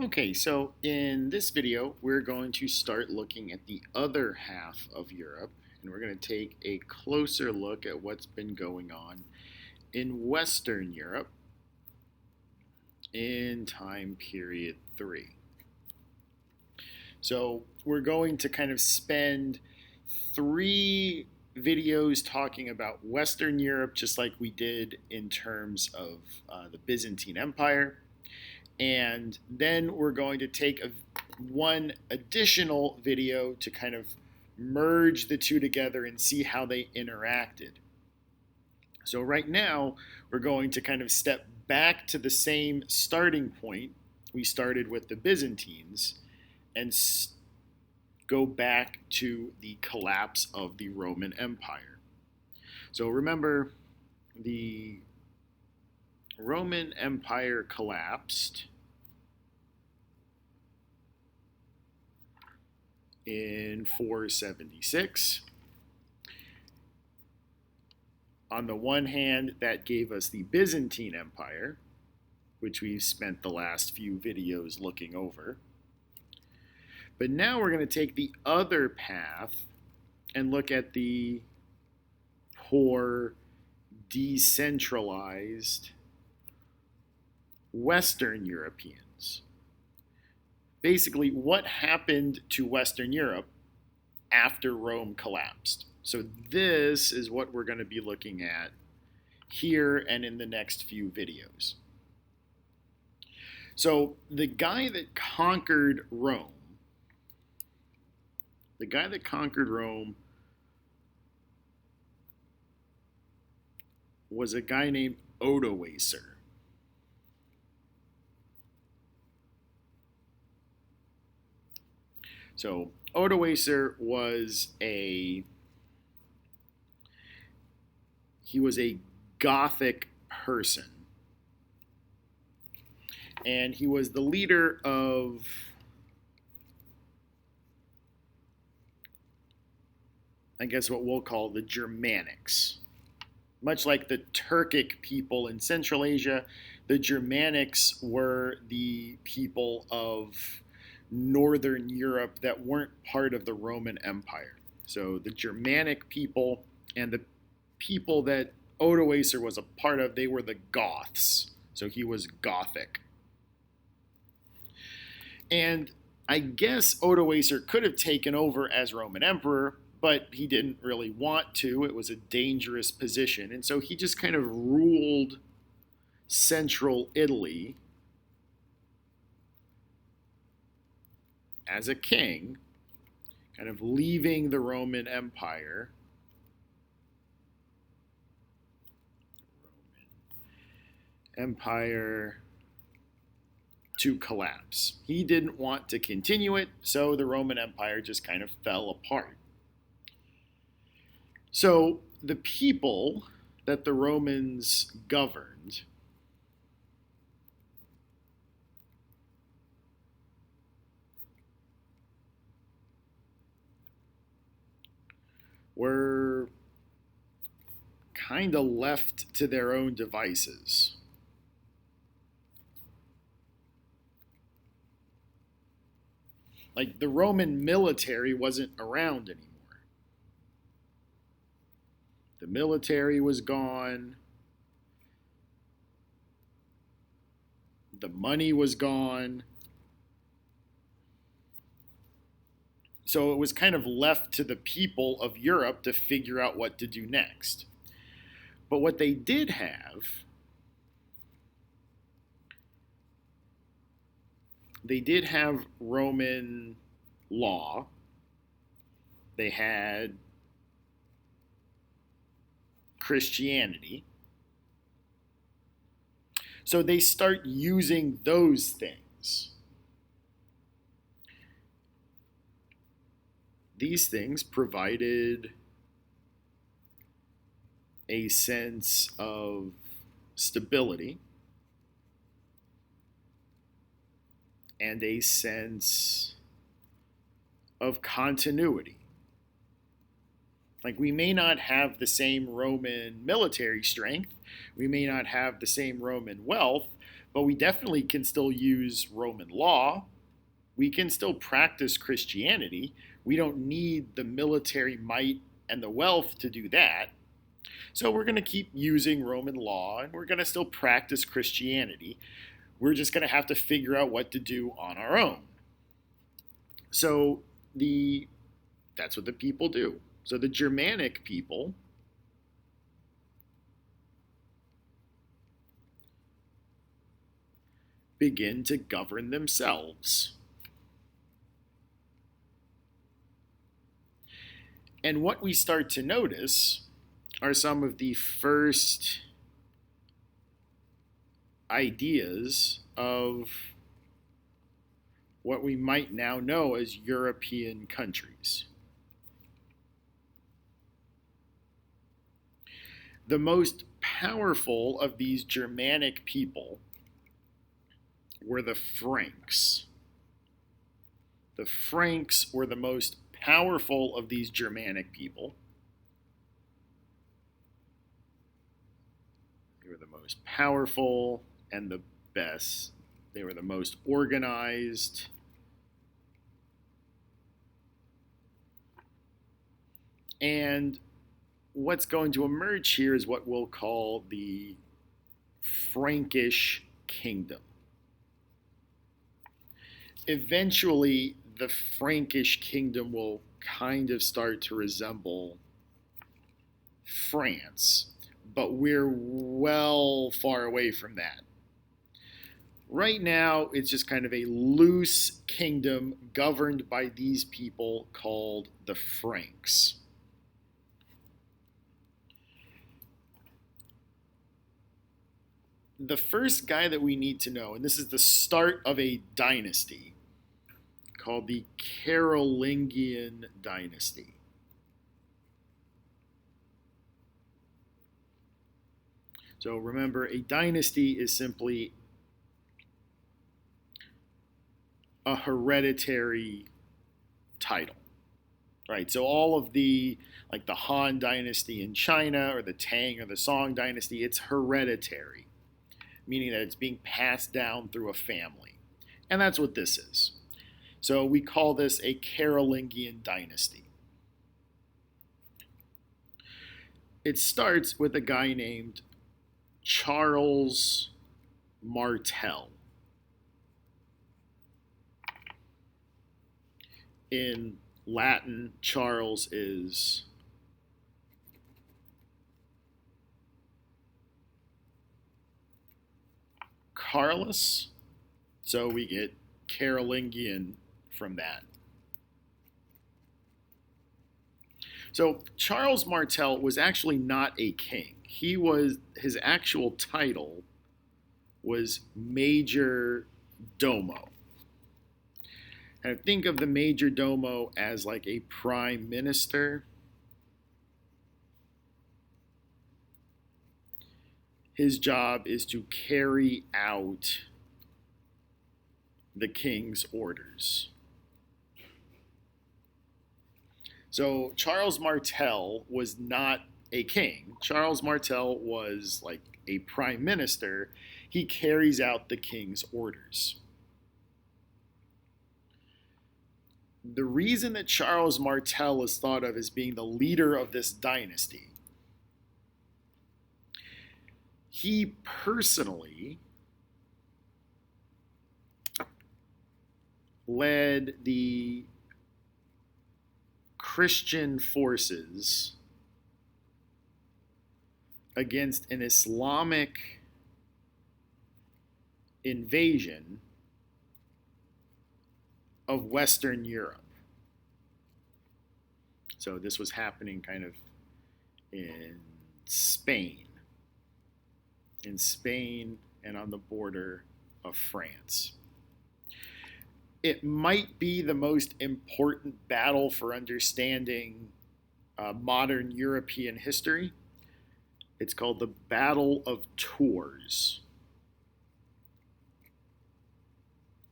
Okay, so in this video, we're going to start looking at the other half of Europe, and we're going to take a closer look at what's been going on in Western Europe in time period 3. So we're going to kind of spend 3 videos talking about Western Europe, just like we did in terms of the Byzantine Empire. And then we're going to take one additional video to kind of merge the two together and see how they interacted. So right now, we're going to kind of step back to the same starting point we started with the Byzantines and go back to the collapse of the Roman Empire. So remember, the Roman Empire collapsed in 476. On the one hand, that gave us the Byzantine Empire, which we've spent the last few videos looking over. But now we're going to take the other path and look at the poor, decentralized Western Europeans. Basically, what happened to Western Europe after Rome collapsed? So this is what we're going to be looking at here and in the next few videos. So the guy that conquered Rome was a guy named Odoacer. So Odoacer was a Gothic person, and he was the leader of what we'll call the Germanics. Much like the Turkic people in Central Asia, the Germanics were the people of Northern Europe that weren't part of the Roman Empire. So the Germanic people and the people that Odoacer was a part of, they were the Goths. So he was Gothic. And I guess Odoacer could have taken over as Roman emperor, but he didn't really want to. It was a dangerous position. And so he just kind of ruled central Italy as a king, kind of leaving the Roman Empire. To collapse. He didn't want to continue it, so the Roman Empire just kind of fell apart. So the people that the Romans governed were kind of left to their own devices. Like, the Roman military wasn't around anymore. The military was gone. The money was gone. So it was kind of left to the people of Europe to figure out what to do next. But what they did have, they did have Roman law. They had Christianity. So they start using those things. These things provided a sense of stability and a sense of continuity. Like, we may not have the same Roman military strength, we may not have the same Roman wealth, But we definitely can still use Roman law. We can still practice Christianity. We don't need the military might and the wealth to do that. So we're going to keep using Roman law and we're going to still practice Christianity. We're just going to have to figure out what to do on our own. So that's what the people do. So the Germanic people begin to govern themselves. And what we start to notice are some of the first ideas of what we might now know as European countries. The most powerful of these Germanic people were the Franks. The Franks were the most powerful of these Germanic people. They were the most powerful and the best. They were the most organized. And what's going to emerge here is what we'll call the Frankish kingdom. Eventually, the Frankish kingdom will kind of start to resemble France, but we're well far away from that. Right now, it's just kind of a loose kingdom governed by these people called the Franks. The first guy that we need to know, and this is the start of a dynasty called the Carolingian dynasty. So remember, a dynasty is simply a hereditary title, right? So all of like the Han dynasty in China or the Tang or the Song dynasty, it's hereditary, meaning that it's being passed down through a family. And that's what this is. So we call this a Carolingian dynasty. It starts with a guy named Charles Martel. In Latin, Charles is Carolus, so we get Carolingian from that. So Charles Martel was actually not a king. His actual title was Major Domo. And think of the Major Domo as like a prime minister. His job is to carry out the king's orders. So Charles Martel was not a king. Charles Martel was like a prime minister. He carries out the king's orders. The reason that Charles Martel is thought of as being the leader of this dynasty, he personally led the Christian forces against an Islamic invasion of Western Europe. So this was happening kind of in Spain and on the border of France. It might be the most important battle for understanding modern European history. It's called the Battle of Tours.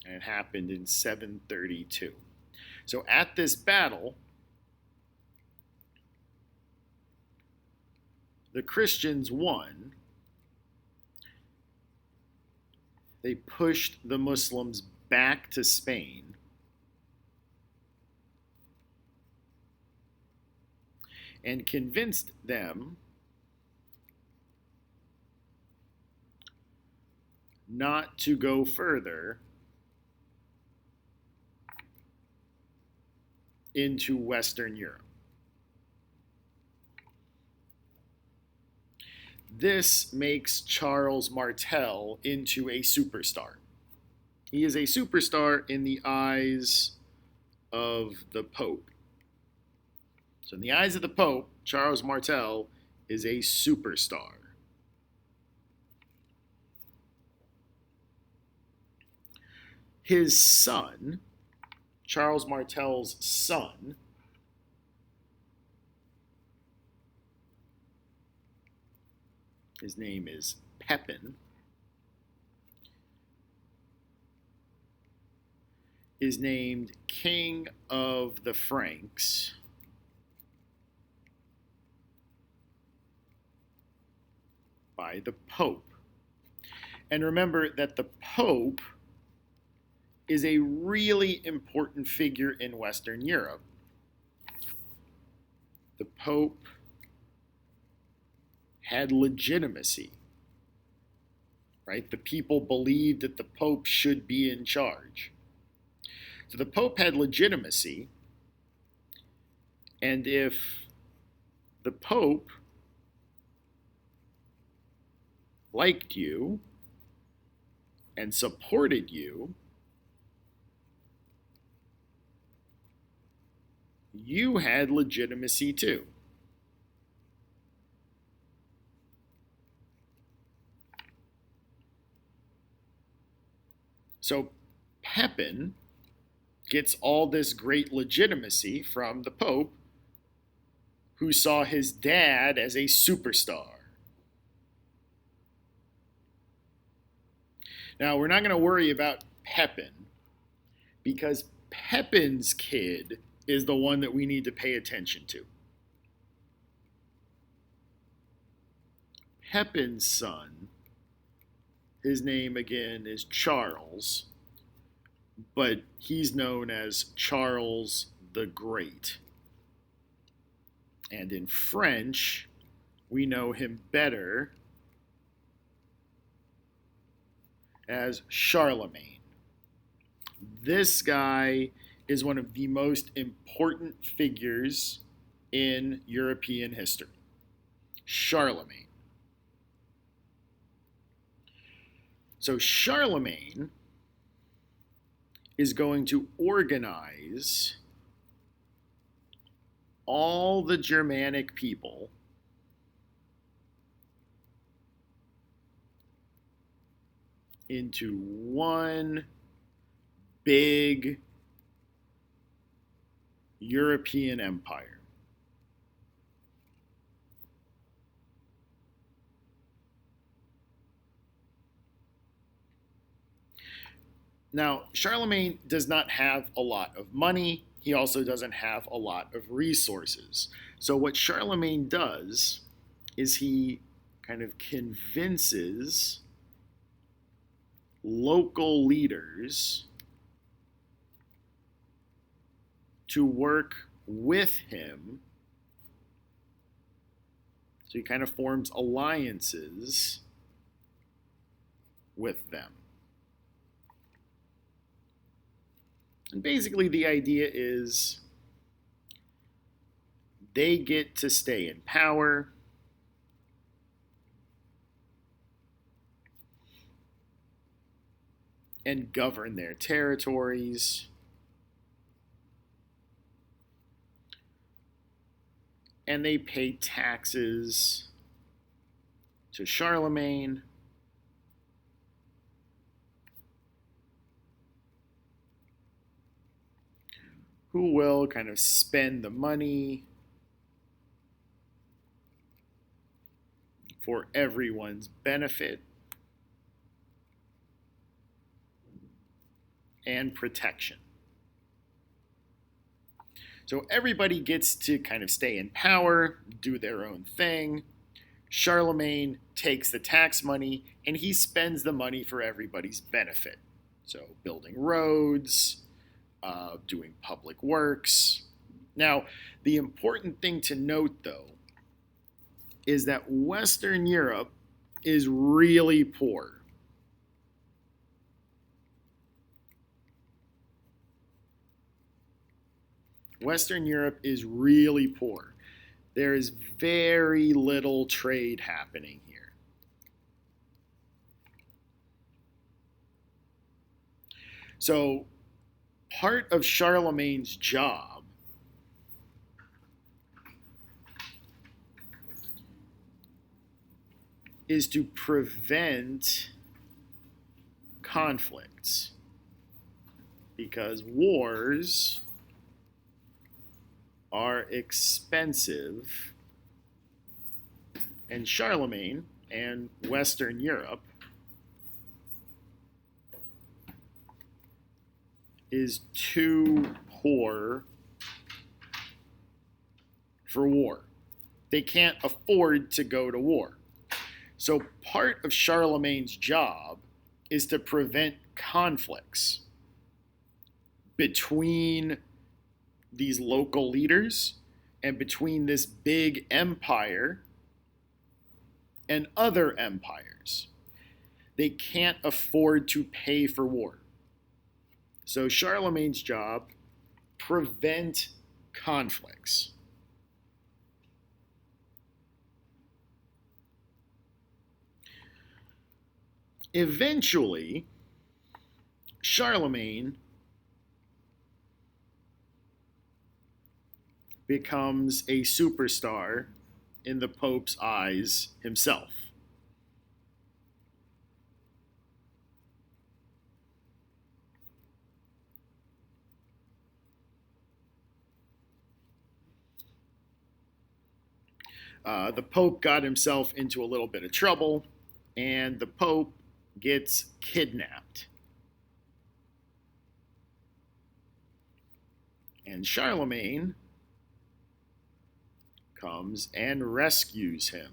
And it happened in 732. So at this battle, the Christians won, they pushed the Muslims back to Spain and convinced them not to go further into Western Europe. This makes Charles Martel into a superstar. He is a superstar in the eyes of the Pope. So in the eyes of the Pope, Charles Martel is a superstar. His son, Charles Martel's son, his name is Pepin, is named King of the Franks by the Pope. And remember that the Pope is a really important figure in Western Europe. The Pope had legitimacy, right? The people believed that the Pope should be in charge. So the Pope had legitimacy, and if the Pope liked you and supported you, you had legitimacy too. So Pepin gets all this great legitimacy from the Pope, who saw his dad as a superstar. Now, we're not going to worry about Pepin, because Pepin's kid is the one that we need to pay attention to. Pepin's son, his name again is Charles, but he's known as Charles the Great. And in French, we know him better as Charlemagne. This guy is one of the most important figures in European history. Charlemagne. So Charlemagne is going to organize all the Germanic people into one big European empire. Now, Charlemagne does not have a lot of money. He also doesn't have a lot of resources. So what Charlemagne does is he kind of convinces local leaders to work with him. So he kind of forms alliances with them. And basically the idea is they get to stay in power, and govern their territories, and they pay taxes to Charlemagne, who will kind of spend the money for everyone's benefit and protection. So everybody gets to kind of stay in power, do their own thing. Charlemagne takes the tax money and he spends the money for everybody's benefit. So, building roads, doing public works. Now, the important thing to note, though, is that Western Europe is really poor. Western Europe is really poor. There is very little trade happening here. So, part of Charlemagne's job is to prevent conflicts, because wars are expensive, and Charlemagne and Western Europe is too poor for war. They can't afford to go to war. So part of Charlemagne's job is to prevent conflicts between these local leaders and between this big empire and other empires. They can't afford to pay for war. So Charlemagne's job, prevent conflicts. Eventually, Charlemagne becomes a superstar in the Pope's eyes himself. The Pope got himself into a little bit of trouble, and the Pope gets kidnapped. And Charlemagne comes and rescues him.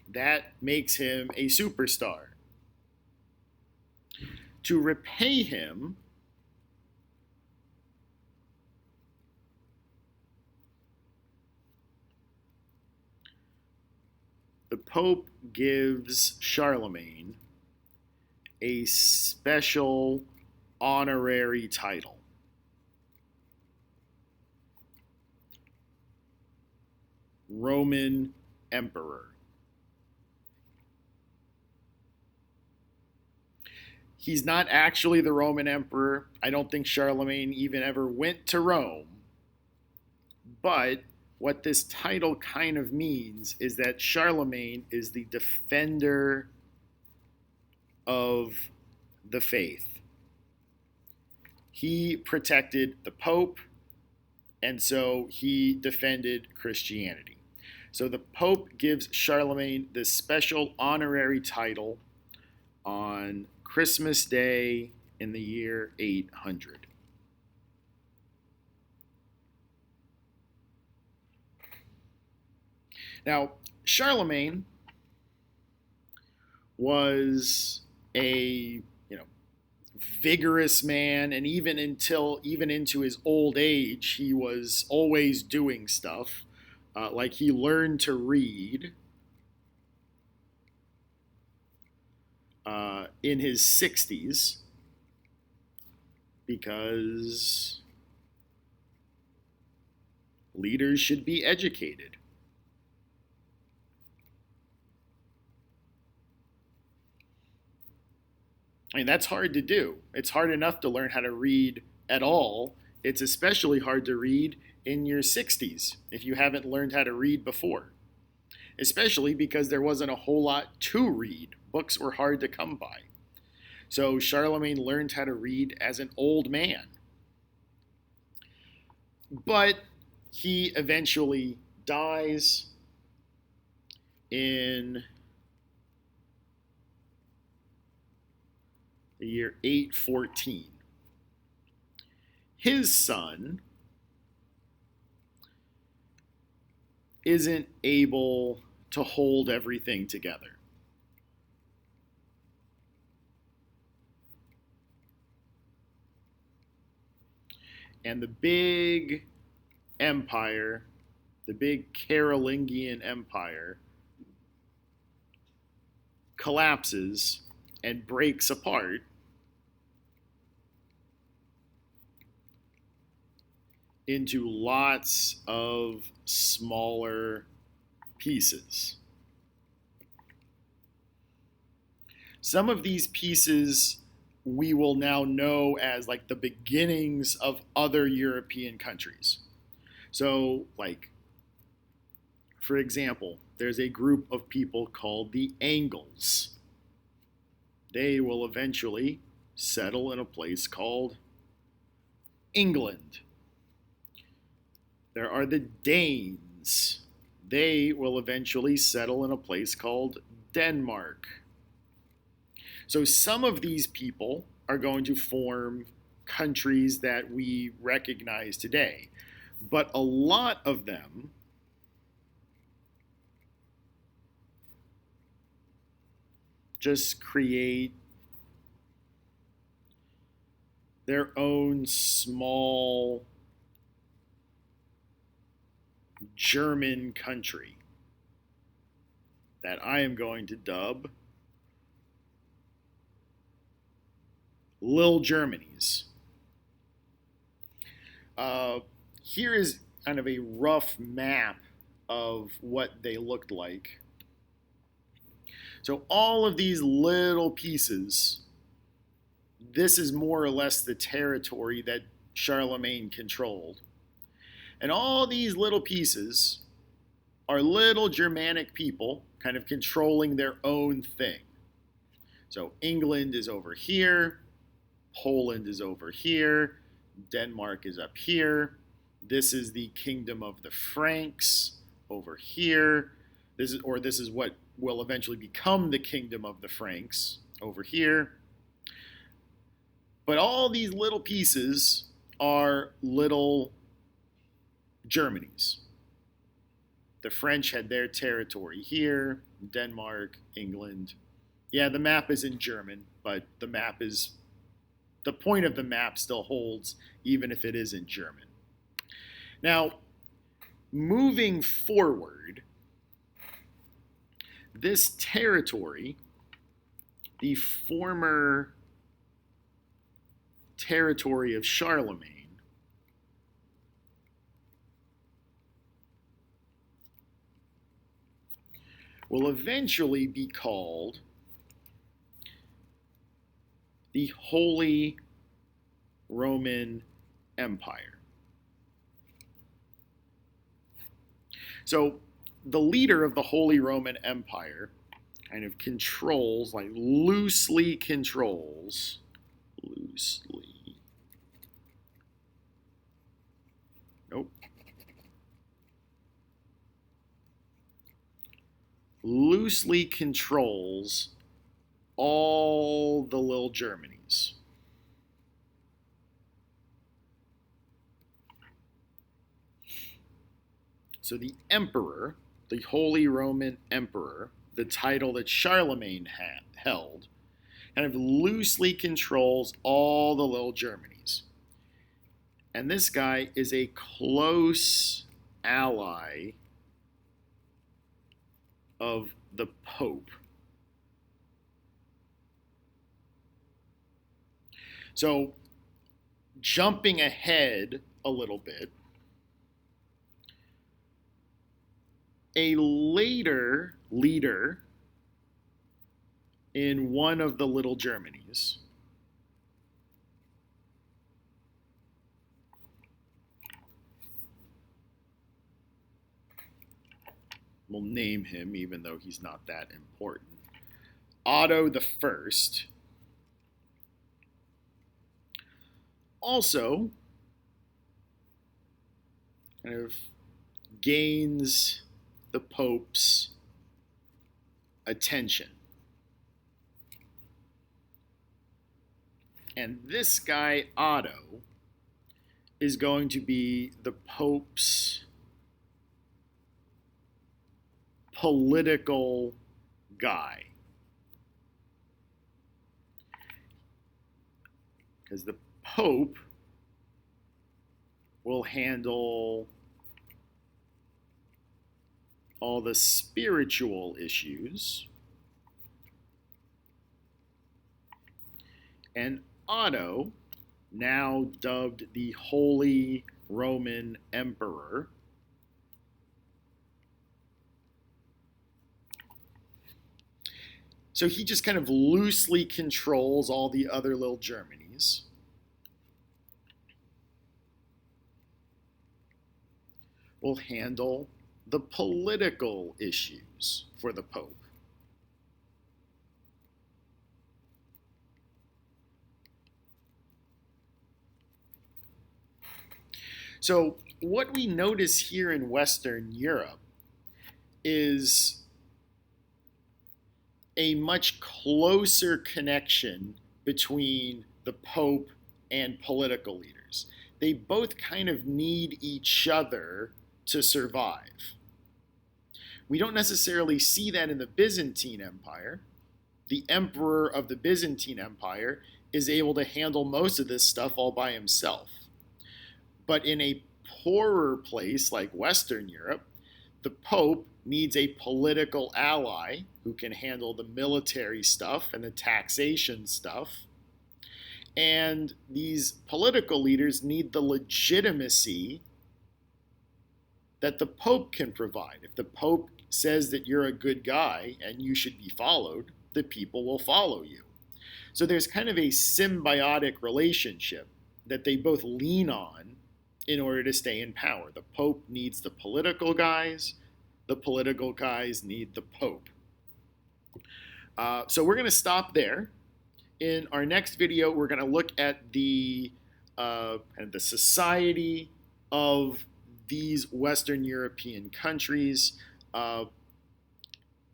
That makes him a superstar. To repay him, the Pope gives Charlemagne a special honorary title. Roman Emperor. He's not actually the Roman Emperor. I don't think Charlemagne even ever went to Rome. But what this title kind of means is that Charlemagne is the defender of the faith. He protected the Pope, and so he defended Christianity. So the Pope gives Charlemagne this special honorary title on Christmas Day in the year 800. Now, Charlemagne was a vigorous man, and even into his old age, he was always doing stuff. Like he learned to read in his 60s because leaders should be educated. I mean, that's hard to do. It's hard enough to learn how to read at all. It's especially hard to read in your 60s if you haven't learned how to read before, especially because there wasn't a whole lot to read. Books were hard to come by. So Charlemagne learned how to read as an old man. But he eventually dies in the year 814. His son, isn't able to hold everything together. And the big empire, the big Carolingian Empire, collapses and breaks apart into lots of smaller pieces. Some of these pieces we will now know as like the beginnings of other European countries. So, like, for example, there's a group of people called the Angles. They will eventually settle in a place called England. There are the Danes. They will eventually settle in a place called Denmark. So some of these people are going to form countries that we recognize today. But a lot of them just create their own small German country that I am going to dub Lil Germanies. Here is kind of a rough map of what they looked like. So all of these little pieces, this is more or less the territory that Charlemagne controlled. And all these little pieces are little Germanic people kind of controlling their own thing. So England is over here, Poland is over here, Denmark is up here. This is the kingdom of the Franks over here. This is what will eventually become the kingdom of the Franks over here. But all these little pieces are little Germanies. The French had their territory here, Denmark, England. Yeah, the map is in German, but the point of the map still holds even if it is in German. Now, moving forward, this territory, the former territory of Charlemagne, will eventually be called the Holy Roman Empire. So the leader of the Holy Roman Empire kind of controls, like loosely, loosely controls all the little Germanies. So the emperor, the Holy Roman Emperor, the title that Charlemagne held, kind of loosely controls all the little Germanies. And this guy is a close ally of the Pope. So, jumping ahead a little bit, a later leader in one of the little Germanies we'll name him even though he's not that important. Otto the First also kind of gains the Pope's attention. And this guy, Otto, is going to be the Pope's political guy. Because the Pope will handle all the spiritual issues, and Otto, now dubbed the Holy Roman Emperor, so he just kind of loosely controls all the other little Germanies. Will handle the political issues for the Pope. So what we notice here in Western Europe is a much closer connection between the Pope and political leaders. They both kind of need each other to survive. We don't necessarily see that in the Byzantine Empire. The emperor of the Byzantine Empire is able to handle most of this stuff all by himself. But in a poorer place like Western Europe, the Pope needs a political ally who can handle the military stuff and the taxation stuff. And these political leaders need the legitimacy that the Pope can provide. If the Pope says that you're a good guy and you should be followed, the people will follow you. So there's kind of a symbiotic relationship that they both lean on in order to stay in power. The Pope needs the political guys need the Pope. So we're going to stop there. In our next video, we're going to look at the society of these Western European countries.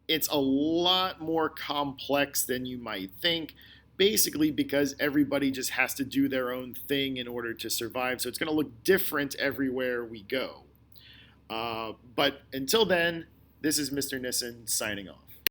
It's a lot more complex than you might think, basically because everybody just has to do their own thing in order to survive. So it's going to look different everywhere we go. But until then, this is Mr. Nissen signing off.